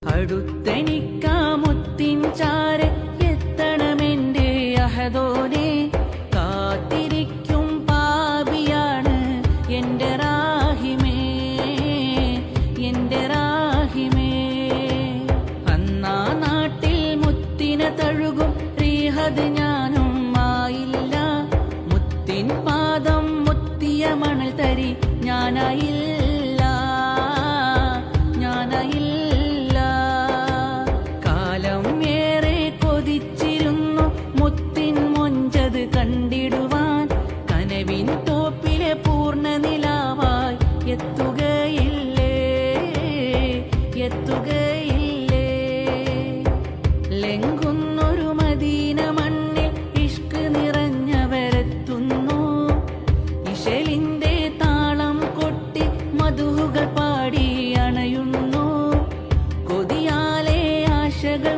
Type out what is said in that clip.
അടുത്തെനിക്കാമുത്തിൻ ചാരെ എത്തണമെന്റെ അഹദോനെ, കാത്തിരിക്കും പാപിയാണ് എന്റെ റാഹിമേ, എന്റെ റാഹിമേ. അന്നാ നാട്ടിൽ മുത്തിനെ തഴുകും റീഹത് ഞാനും ആയില്ല, മുത്തിൻ പാദം മുത്തിയ മണൽ തരി ഞാനായില്ല, ഞാനായില്ല. കണ്ടിടുവാൻ കനവിൻ തോപ്പിലെ പൂർണ്ണ നിലാവായി എത്തുകയില്ലേ, എത്തുകയില്ലേ. ലംഘുന്നൊരു മദീന മണ്ണിൽ ഇഷ്ക് നിറഞ്ഞവരെത്തുന്നു, ഇശലിന്റെ താളം കൊട്ടി മധുഹുകൾ പാടി അണയുന്നു, കൊതിയാലെ ആശകൾ